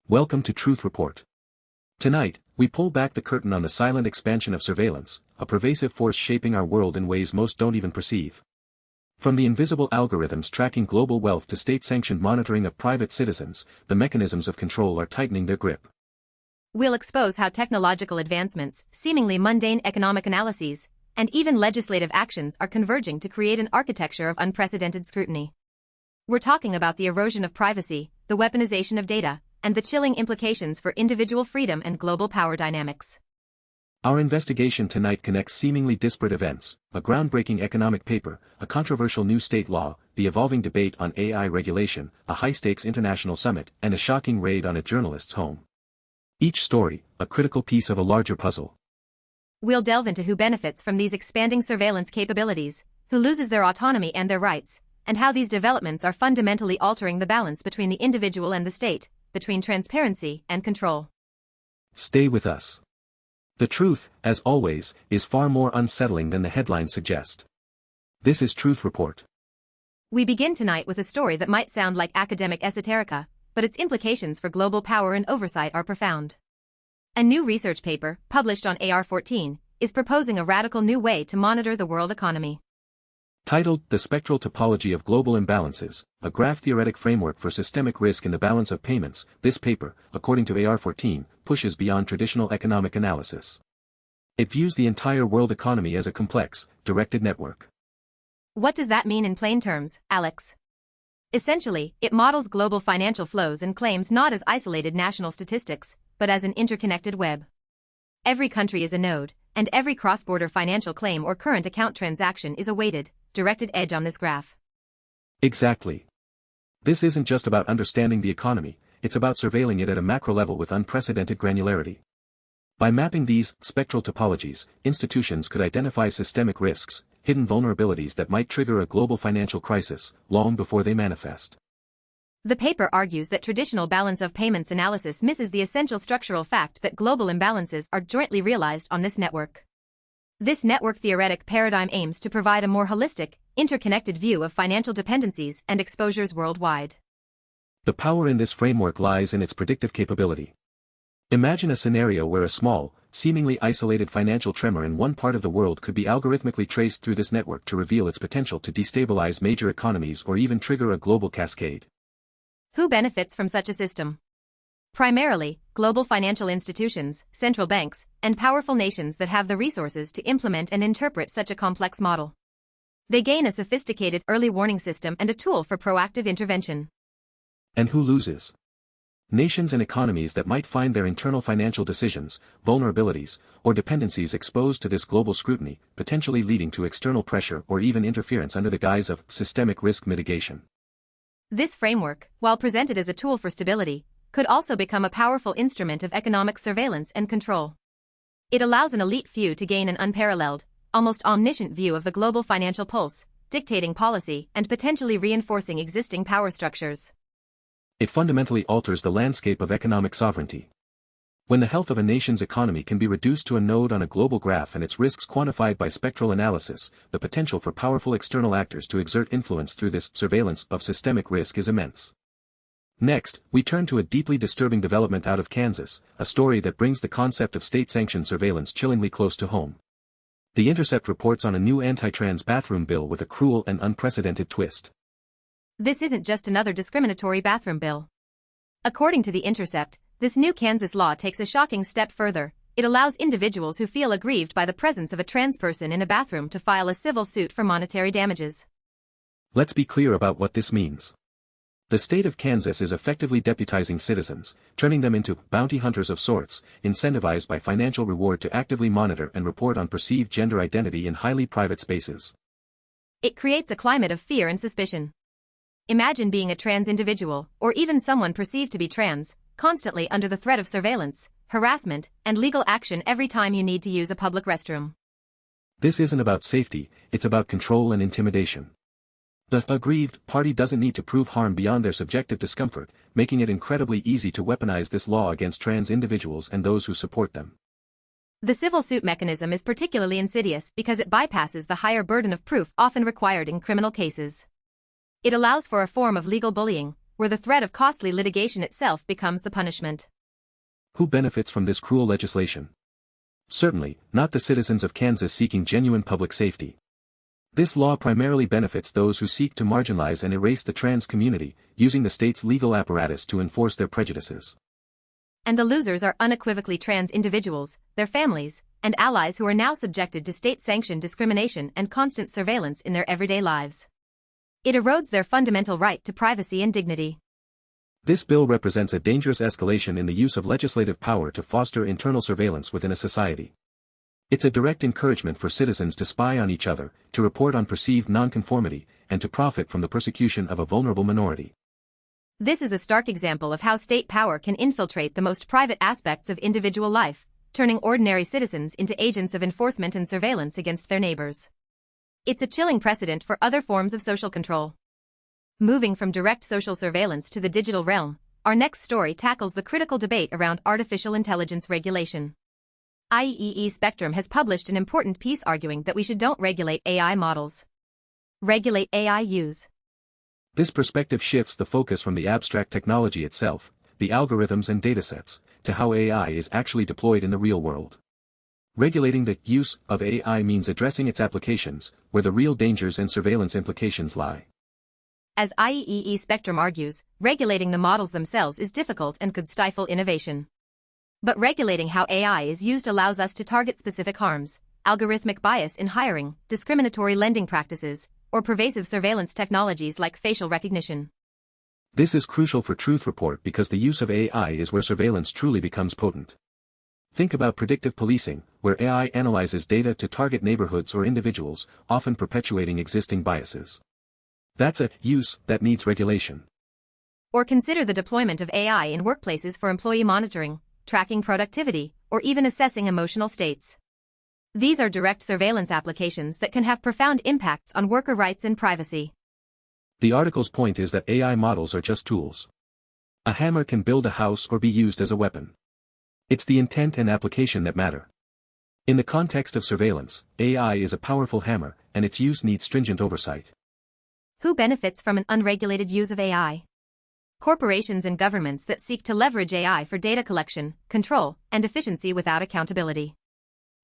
Welcome to Truth Report. Tonight, we pull back the curtain on the silent expansion of surveillance, a pervasive force shaping our world in ways most don't even perceive. From the invisible algorithms tracking global wealth to state-sanctioned monitoring of private citizens, the mechanisms of control are tightening their grip. We'll expose how technological advancements, seemingly mundane economic analyses, and even legislative actions are converging to create an architecture of unprecedented scrutiny. We're talking about the erosion of privacy, the weaponization of data, and the chilling implications for individual freedom and global power dynamics. Our investigation tonight connects seemingly disparate events, a groundbreaking economic paper, a controversial new state law, the evolving debate on AI regulation, a high-stakes international summit, and a shocking raid on a journalist's home. Each story, a critical piece of a larger puzzle. We'll delve into who benefits from these expanding surveillance capabilities, who loses their autonomy and their rights, and how these developments are fundamentally altering the balance between the individual and the state, between transparency and control. Stay with us. The truth, as always, is far more unsettling than the headlines suggest. This is Truth Report. We begin tonight with a story that might sound like academic esoterica, but its implications for global power and oversight are profound. A new research paper, published on AR14, is proposing a radical new way to monitor the world economy. Titled The Spectral Topology of Global Imbalances, a Graph-Theoretic Framework for Systemic Risk in the Balance of Payments, this paper, according to AR14, pushes beyond traditional economic analysis. It views the entire world economy as a complex, directed network. What does that mean in plain terms, Alex? Essentially, it models global financial flows and claims not as isolated national statistics, but as an interconnected web. Every country is a node, and every cross-border financial claim or current account transaction is a weighted, directed edge on this graph. Exactly. This isn't just about understanding the economy, it's about surveilling it at a macro level with unprecedented granularity. By mapping these spectral topologies, institutions could identify systemic risks, hidden vulnerabilities that might trigger a global financial crisis, long before they manifest. The paper argues that traditional balance of payments analysis misses the essential structural fact that global imbalances are jointly realized on this network. This network-theoretic paradigm aims to provide a more holistic, interconnected view of financial dependencies and exposures worldwide. The power in this framework lies in its predictive capability. Imagine a scenario where a small, seemingly isolated financial tremor in one part of the world could be algorithmically traced through this network to reveal its potential to destabilize major economies or even trigger a global cascade. Who benefits from such a system? Primarily, global financial institutions, central banks, and powerful nations that have the resources to implement and interpret such a complex model. They gain a sophisticated early warning system and a tool for proactive intervention. And who loses? Nations and economies that might find their internal financial decisions, vulnerabilities, or dependencies exposed to this global scrutiny, potentially leading to external pressure or even interference under the guise of systemic risk mitigation. This framework, while presented as a tool for stability, could also become a powerful instrument of economic surveillance and control. It allows an elite few to gain an unparalleled, almost omniscient view of the global financial pulse, dictating policy and potentially reinforcing existing power structures. It fundamentally alters the landscape of economic sovereignty. When the health of a nation's economy can be reduced to a node on a global graph and its risks quantified by spectral analysis, the potential for powerful external actors to exert influence through this surveillance of systemic risk is immense. Next, we turn to a deeply disturbing development out of Kansas, a story that brings the concept of state-sanctioned surveillance chillingly close to home. The Intercept reports on a new anti-trans bathroom bill with a cruel and unprecedented twist. This isn't just another discriminatory bathroom bill. According to the Intercept, this new Kansas law takes a shocking step further. It allows individuals who feel aggrieved by the presence of a trans person in a bathroom to file a civil suit for monetary damages. Let's be clear about what this means. The state of Kansas is effectively deputizing citizens, turning them into bounty hunters of sorts, incentivized by financial reward to actively monitor and report on perceived gender identity in highly private spaces. It creates a climate of fear and suspicion. Imagine being a trans individual, or even someone perceived to be trans, constantly under the threat of surveillance, harassment, and legal action every time you need to use a public restroom. This isn't about safety, it's about control and intimidation. The aggrieved party doesn't need to prove harm beyond their subjective discomfort, making it incredibly easy to weaponize this law against trans individuals and those who support them. The civil suit mechanism is particularly insidious because it bypasses the higher burden of proof often required in criminal cases. It allows for a form of legal bullying, where the threat of costly litigation itself becomes the punishment. Who benefits from this cruel legislation? Certainly, not the citizens of Kansas seeking genuine public safety. This law primarily benefits those who seek to marginalize and erase the trans community, using the state's legal apparatus to enforce their prejudices. And the losers are unequivocally trans individuals, their families, and allies who are now subjected to state-sanctioned discrimination and constant surveillance in their everyday lives. It erodes their fundamental right to privacy and dignity. This bill represents a dangerous escalation in the use of legislative power to foster internal surveillance within a society. It's a direct encouragement for citizens to spy on each other, to report on perceived nonconformity, and to profit from the persecution of a vulnerable minority. This is a stark example of how state power can infiltrate the most private aspects of individual life, turning ordinary citizens into agents of enforcement and surveillance against their neighbors. It's a chilling precedent for other forms of social control. Moving from direct social surveillance to the digital realm, our next story tackles the critical debate around artificial intelligence regulation. IEEE Spectrum has published an important piece arguing that we don't regulate AI models. Regulate AI use. This perspective shifts the focus from the abstract technology itself, the algorithms and datasets, to how AI is actually deployed in the real world. Regulating the use of AI means addressing its applications, where the real dangers and surveillance implications lie. As IEEE Spectrum argues, regulating the models themselves is difficult and could stifle innovation. But regulating how AI is used allows us to target specific harms, algorithmic bias in hiring, discriminatory lending practices, or pervasive surveillance technologies like facial recognition. This is crucial for Truth Report because the use of AI is where surveillance truly becomes potent. Think about predictive policing, where AI analyzes data to target neighborhoods or individuals, often perpetuating existing biases. That's a use that needs regulation. Or consider the deployment of AI in workplaces for employee monitoring, tracking productivity, or even assessing emotional states. These are direct surveillance applications that can have profound impacts on worker rights and privacy. The article's point is that AI models are just tools. A hammer can build a house or be used as a weapon. It's the intent and application that matter. In the context of surveillance, AI is a powerful hammer, and its use needs stringent oversight. Who benefits from an unregulated use of AI? Corporations and governments that seek to leverage AI for data collection, control, and efficiency without accountability.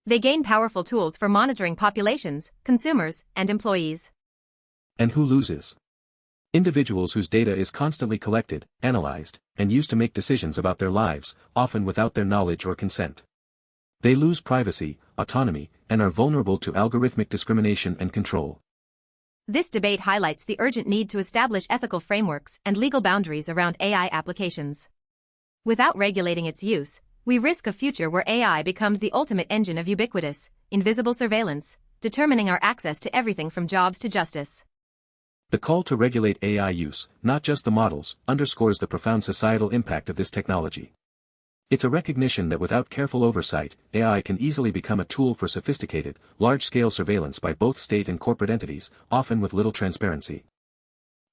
They gain powerful tools for monitoring populations, consumers, and employees. And who loses? Individuals whose data is constantly collected, analyzed, and used to make decisions about their lives, often without their knowledge or consent. They lose privacy, autonomy, and are vulnerable to algorithmic discrimination and control. This debate highlights the urgent need to establish ethical frameworks and legal boundaries around AI applications. Without regulating its use, we risk a future where AI becomes the ultimate engine of ubiquitous, invisible surveillance, determining our access to everything from jobs to justice. The call to regulate AI use, not just the models, underscores the profound societal impact of this technology. It's a recognition that without careful oversight, AI can easily become a tool for sophisticated, large-scale surveillance by both state and corporate entities, often with little transparency.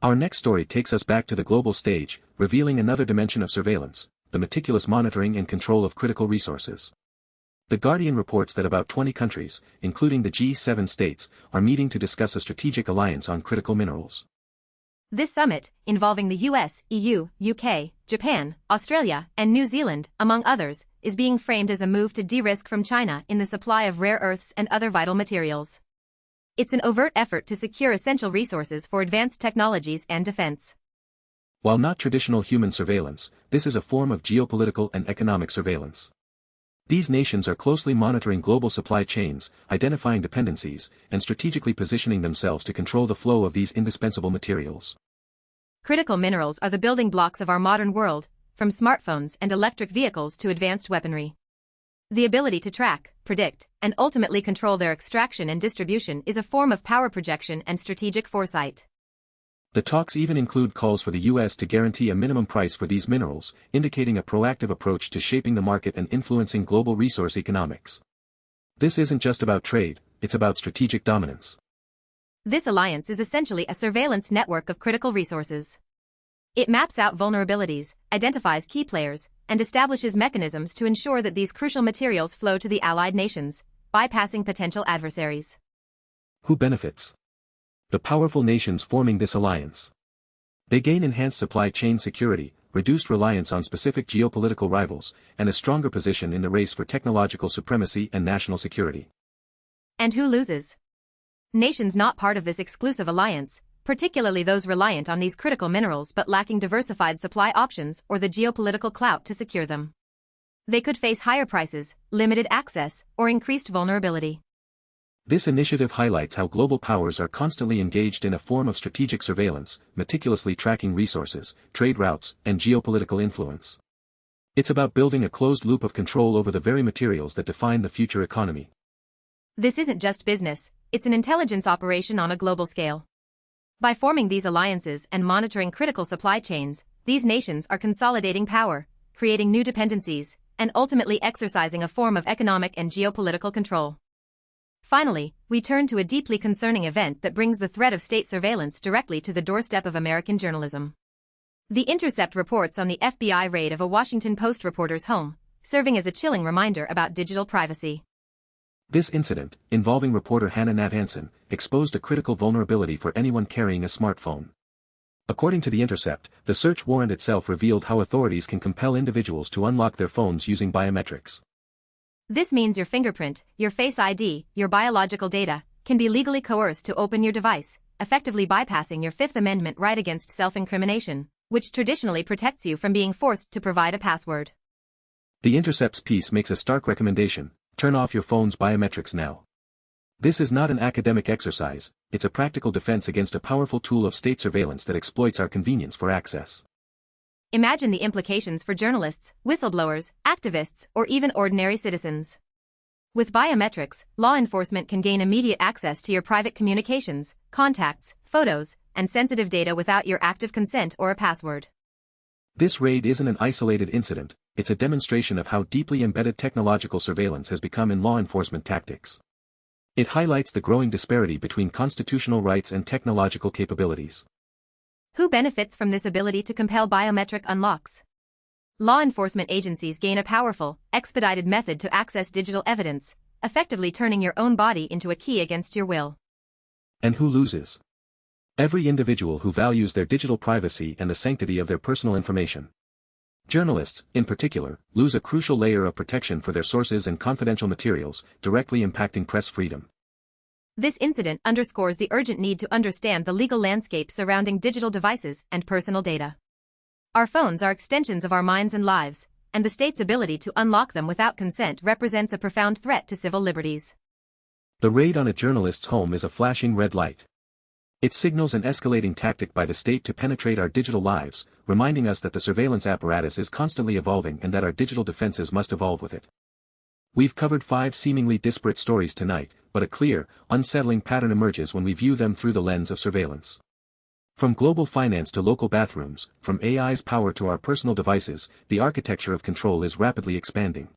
Our next story takes us back to the global stage, revealing another dimension of surveillance, the meticulous monitoring and control of critical resources. The Guardian reports that about 20 countries, including the G7 states, are meeting to discuss a strategic alliance on critical minerals. This summit, involving the US, EU, UK, Japan, Australia, and New Zealand, among others, is being framed as a move to de-risk from China in the supply of rare earths and other vital materials. It's an overt effort to secure essential resources for advanced technologies and defense. While not traditional human surveillance, this is a form of geopolitical and economic surveillance. These nations are closely monitoring global supply chains, identifying dependencies, and strategically positioning themselves to control the flow of these indispensable materials. Critical minerals are the building blocks of our modern world, from smartphones and electric vehicles to advanced weaponry. The ability to track, predict, and ultimately control their extraction and distribution is a form of power projection and strategic foresight. The talks even include calls for the U.S. to guarantee a minimum price for these minerals, indicating a proactive approach to shaping the market and influencing global resource economics. This isn't just about trade, it's about strategic dominance. This alliance is essentially a surveillance network of critical resources. It maps out vulnerabilities, identifies key players, and establishes mechanisms to ensure that these crucial materials flow to the allied nations, bypassing potential adversaries. Who benefits? The powerful nations forming this alliance. They gain enhanced supply chain security, reduced reliance on specific geopolitical rivals, and a stronger position in the race for technological supremacy and national security. And who loses? Nations not part of this exclusive alliance, particularly those reliant on these critical minerals but lacking diversified supply options or the geopolitical clout to secure them. They could face higher prices, limited access, or increased vulnerability. This initiative highlights how global powers are constantly engaged in a form of strategic surveillance, meticulously tracking resources, trade routes, and geopolitical influence. It's about building a closed loop of control over the very materials that define the future economy. This isn't just business, it's an intelligence operation on a global scale. By forming these alliances and monitoring critical supply chains, these nations are consolidating power, creating new dependencies, and ultimately exercising a form of economic and geopolitical control. Finally, we turn to a deeply concerning event that brings the threat of state surveillance directly to the doorstep of American journalism. The Intercept reports on the FBI raid of a Washington Post reporter's home, serving as a chilling reminder about digital privacy. This incident, involving reporter Hannah Nat Hansen, exposed a critical vulnerability for anyone carrying a smartphone. According to The Intercept, the search warrant itself revealed how authorities can compel individuals to unlock their phones using biometrics. This means your fingerprint, your Face ID, your biological data, can be legally coerced to open your device, effectively bypassing your Fifth Amendment right against self-incrimination, which traditionally protects you from being forced to provide a password. The Intercept's piece makes a stark recommendation: turn off your phone's biometrics now. This is not an academic exercise, it's a practical defense against a powerful tool of state surveillance that exploits our convenience for access. Imagine the implications for journalists, whistleblowers, activists, or even ordinary citizens. With biometrics, law enforcement can gain immediate access to your private communications, contacts, photos, and sensitive data without your active consent or a password. This raid isn't an isolated incident, it's a demonstration of how deeply embedded technological surveillance has become in law enforcement tactics. It highlights the growing disparity between constitutional rights and technological capabilities. Who benefits from this ability to compel biometric unlocks? Law enforcement agencies gain a powerful, expedited method to access digital evidence, effectively turning your own body into a key against your will. And who loses? Every individual who values their digital privacy and the sanctity of their personal information. Journalists, in particular, lose a crucial layer of protection for their sources and confidential materials, directly impacting press freedom. This incident underscores the urgent need to understand the legal landscape surrounding digital devices and personal data. Our phones are extensions of our minds and lives, and the state's ability to unlock them without consent represents a profound threat to civil liberties. The raid on a journalist's home is a flashing red light. It signals an escalating tactic by the state to penetrate our digital lives, reminding us that the surveillance apparatus is constantly evolving and that our digital defenses must evolve with it. We've covered 5 seemingly disparate stories tonight, but a clear, unsettling pattern emerges when we view them through the lens of surveillance. From global finance to local bathrooms, from AI's power to our personal devices, the architecture of control is rapidly expanding.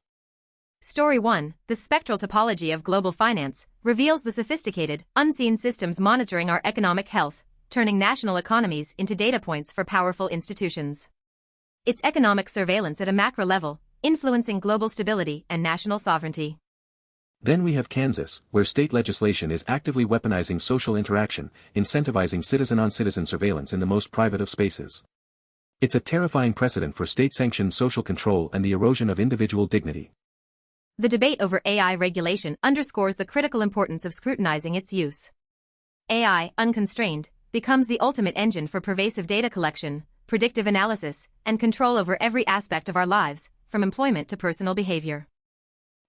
Story 1, the spectral topology of global finance, reveals the sophisticated, unseen systems monitoring our economic health, turning national economies into data points for powerful institutions. It's economic surveillance at a macro level, influencing global stability and national sovereignty. Then we have Kansas, where state legislation is actively weaponizing social interaction, incentivizing citizen-on-citizen surveillance in the most private of spaces. It's a terrifying precedent for state-sanctioned social control and the erosion of individual dignity. The debate over AI regulation underscores the critical importance of scrutinizing its use. AI, unconstrained, becomes the ultimate engine for pervasive data collection, predictive analysis, and control over every aspect of our lives, from employment to personal behavior.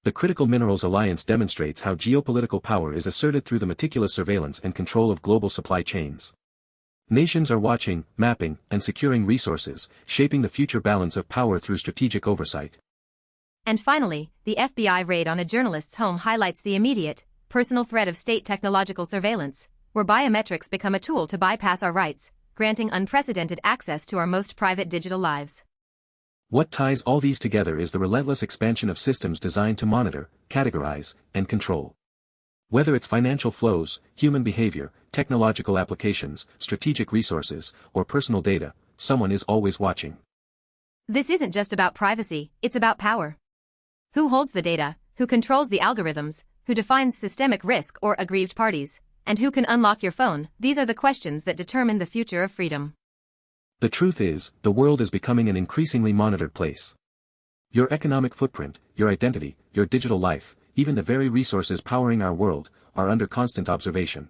The Critical Minerals Alliance demonstrates how geopolitical power is asserted through the meticulous surveillance and control of global supply chains. Nations are watching, mapping, and securing resources, shaping the future balance of power through strategic oversight. And finally, the FBI raid on a journalist's home highlights the immediate, personal threat of state technological surveillance, where biometrics become a tool to bypass our rights, granting unprecedented access to our most private digital lives. What ties all these together is the relentless expansion of systems designed to monitor, categorize, and control. Whether it's financial flows, human behavior, technological applications, strategic resources, or personal data, someone is always watching. This isn't just about privacy, it's about power. Who holds the data, who controls the algorithms, who defines systemic risk or aggrieved parties, and who can unlock your phone? These are the questions that determine the future of freedom. The truth is, the world is becoming an increasingly monitored place. Your economic footprint, your identity, your digital life, even the very resources powering our world, are under constant observation.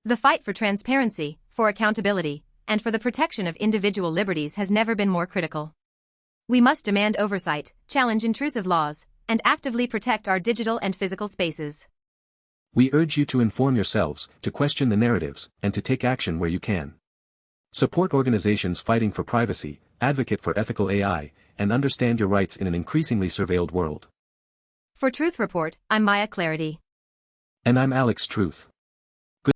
The fight for transparency, for accountability, and for the protection of individual liberties has never been more critical. We must demand oversight, challenge intrusive laws, and actively protect our digital and physical spaces. We urge you to inform yourselves, to question the narratives, and to take action where you can. Support organizations fighting for privacy, advocate for ethical AI, and understand your rights in an increasingly surveilled world. For Truth Report, I'm Maya Clarity. And I'm Alex Truth.